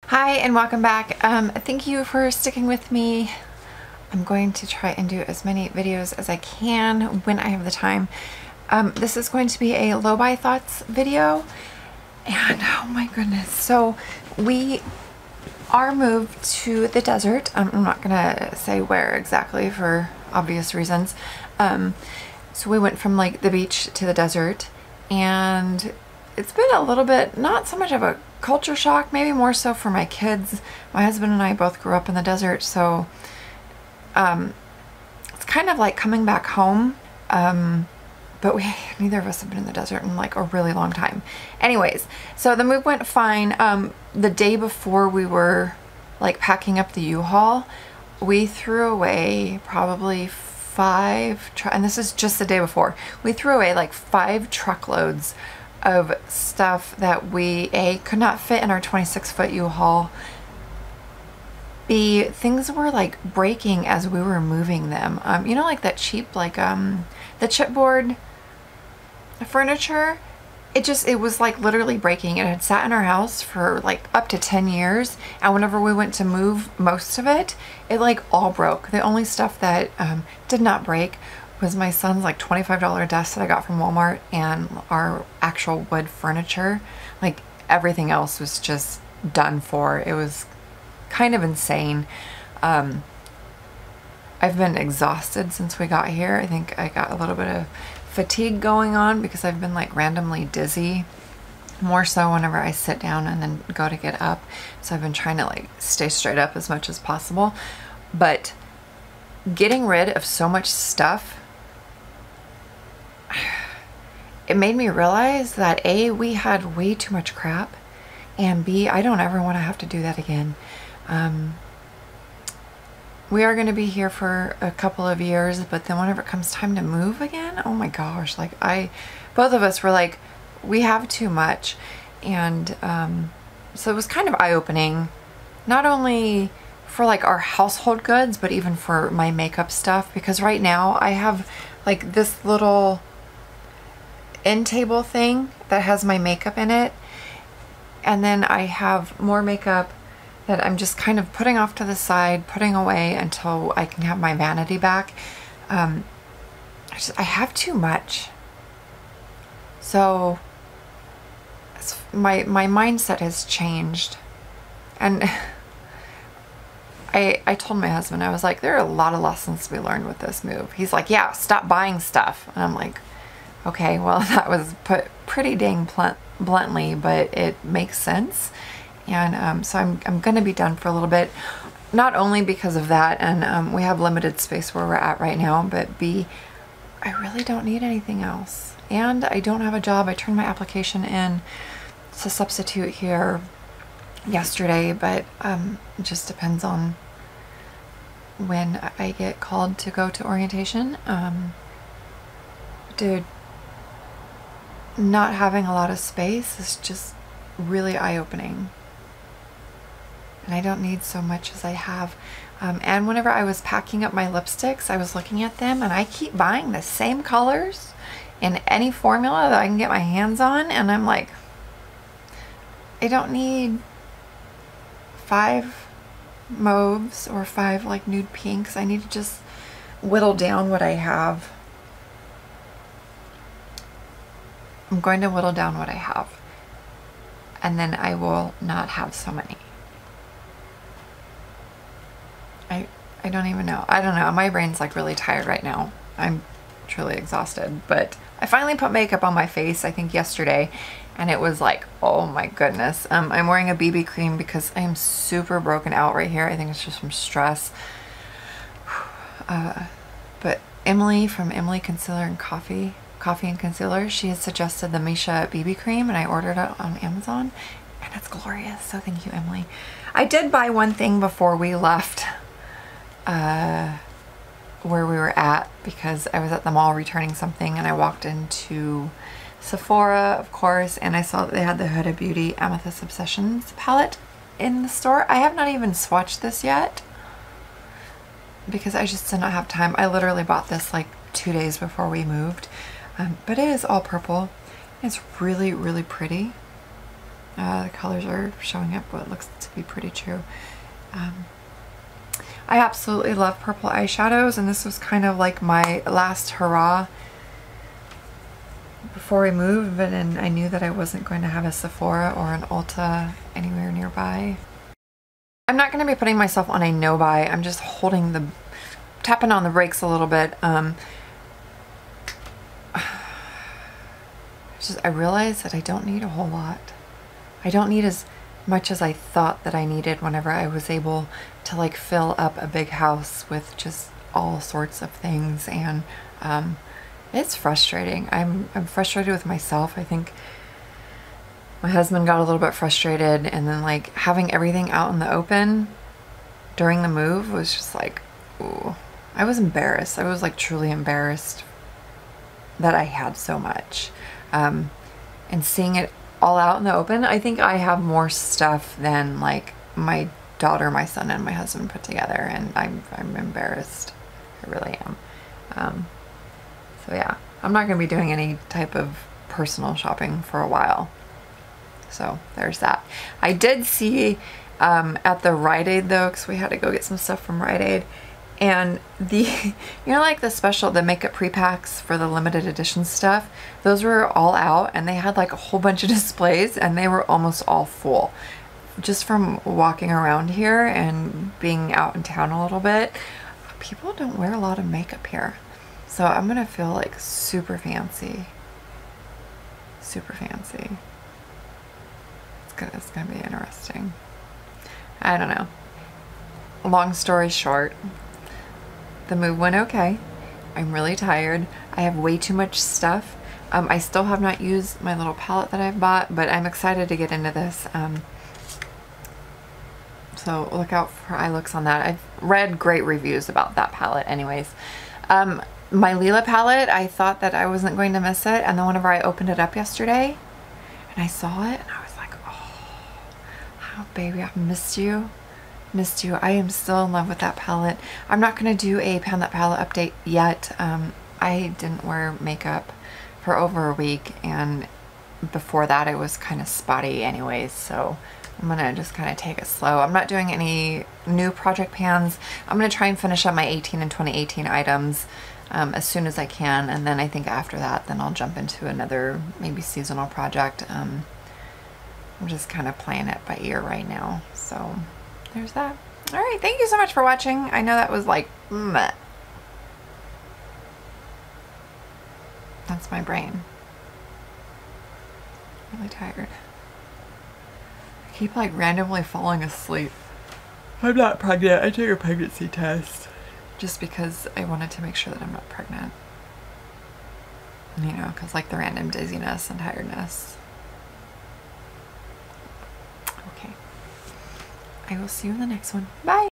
Hi and welcome back. Thank you for sticking with me. I'm going to try and do as many videos as I can when I have the time. This is going to be a low-buy thoughts video, and oh my goodness, so we are moved to the desert. I'm not gonna say where exactly for obvious reasons. So we went from like the beach to the desert, and it's been a little bit, not so much of a culture shock, maybe more so for my kids. My husband and I both grew up in the desert, so it's kind of like coming back home, but neither of us have been in the desert in like a really long time. Anyways, so the move went fine. The day before we were like packing up the U-Haul, we threw away probably and this is just the day before, we threw away like 5 truckloads of stuff that we could not fit in our 26-foot U-Haul. Things were like breaking as we were moving them. You know, like that cheap, like the chipboard furniture, it was like literally breaking. It had sat in our house for like up to 10 years, and whenever we went to move most of it, it like all broke. The only stuff that did not break was my son's like $25 desk that I got from Walmart and our actual wood furniture. Like everything else was just done for. It was kind of insane. I've been exhausted since we got here. I think I got a little bit of fatigue going on because I've been like randomly dizzy, more so whenever I sit down and then go to get up. So I've been trying to like stay straight up as much as possible. But getting rid of so much stuff, it made me realize that A, we had way too much crap, and B, I don't ever want to have to do that again. We are going to be here for a couple of years, but then whenever it comes time to move again, oh my gosh, like both of us were like, we have too much. And so it was kind of eye-opening, not only for like our household goods, but even for my makeup stuff, because right now I have like this little end table thing that has my makeup in it, and then I have more makeup that I'm just kind of putting off to the side, putting away until I can have my vanity back. I have too much. So my mindset has changed. And I told my husband, I was like, there are a lot of lessons we learned with this move. He's like, yeah, stop buying stuff. And I'm like, okay, well, that was put pretty dang bluntly, but it makes sense. And so I'm going to be done for a little bit, not only because of that, and we have limited space where we're at right now, but B, I really don't need anything else. And I don't have a job. I turned my application in to substitute here yesterday, but it just depends on when I get called to go to orientation. Dude, not having a lot of space is just really eye-opening. And I don't need so much as I have. And whenever I was packing up my lipsticks, I was looking at them, and I keep buying the same colors in any formula that I can get my hands on, and I'm like, I don't need 5 mauves or 5 like nude pinks. I need to just whittle down what I have. I'm going to whittle down what I have, and then I will not have so many. I don't even know. I don't know. My brain's like really tired right now. I'm truly exhausted, but I finally put makeup on my face, I think yesterday, and it was like, oh my goodness. I'm wearing a BB cream because I am super broken out right here. I think it's just from stress. But Emily from Emily Concealer and Coffee and Concealer, she has suggested the Misha BB cream, and I ordered it on Amazon, and it's glorious. So thank you, Emily. I did buy one thing before we left where we were at, because I was at the mall returning something, and I walked into Sephora, of course, and I saw that they had the Huda Beauty Amethyst Obsessions palette in the store. I have not even swatched this yet because I just did not have time. I literally bought this like 2 days before we moved, but it is all purple. It's really, really pretty. The colors are showing up what looks to be pretty true. I absolutely love purple eyeshadows, and this was kind of like my last hurrah before we moved, and I knew that I wasn't going to have a Sephora or an Ulta anywhere nearby. I'm not going to be putting myself on a no buy. I'm just tapping on the brakes a little bit. I realized that I don't need a whole lot. I don't need as much as I thought that I needed whenever I was able to like fill up a big house with just all sorts of things, and it's frustrating. I'm frustrated with myself. I think my husband got a little bit frustrated, and then like having everything out in the open during the move was just like, ooh, I was embarrassed. I was like truly embarrassed that I had so much. And seeing it all out in the open, I think I have more stuff than like my daughter, my son, and my husband put together, and I'm embarrassed. I really am. So yeah, I'm not going to be doing any type of personal shopping for a while. So there's that. I did see at the Rite Aid though, because we had to go get some stuff from Rite Aid, and the, you know, like the makeup pre-packs for the limited edition stuff, those were all out, and they had like a whole bunch of displays, and they were almost all full. Just from walking around here and being out in town a little bit, people don't wear a lot of makeup here. So I'm gonna feel like super fancy. Super fancy. It's gonna be interesting. I don't know. Long story short, the move went okay. I'm really tired. I have way too much stuff. I still have not used my little palette that I've bought, but I'm excited to get into this. So look out for eye looks on that. I've read great reviews about that palette anyways. My Lila palette, I thought that I wasn't going to miss it, and then whenever I opened it up yesterday and I saw it, and I was like, oh baby, I've missed you. I am still in love with that palette. I'm not going to do a Pound That Palette update yet. I didn't wear makeup for over a week, and before that it was kind of spotty anyways, so I'm gonna just kind of take it slow. I'm not doing any new project pans. I'm gonna try and finish up my 18 and 2018 items as soon as I can, and then I think after that then I'll jump into another maybe seasonal project. I'm just kind of playing it by ear right now, so there's that. All right, thank you so much for watching. I know that was like meh. That's my brain. Really tired. I keep like randomly falling asleep. I'm not pregnant. I took a pregnancy test just because I wanted to make sure that I'm not pregnant. You know, because like the random dizziness and tiredness. Okay. I will see you in the next one. Bye.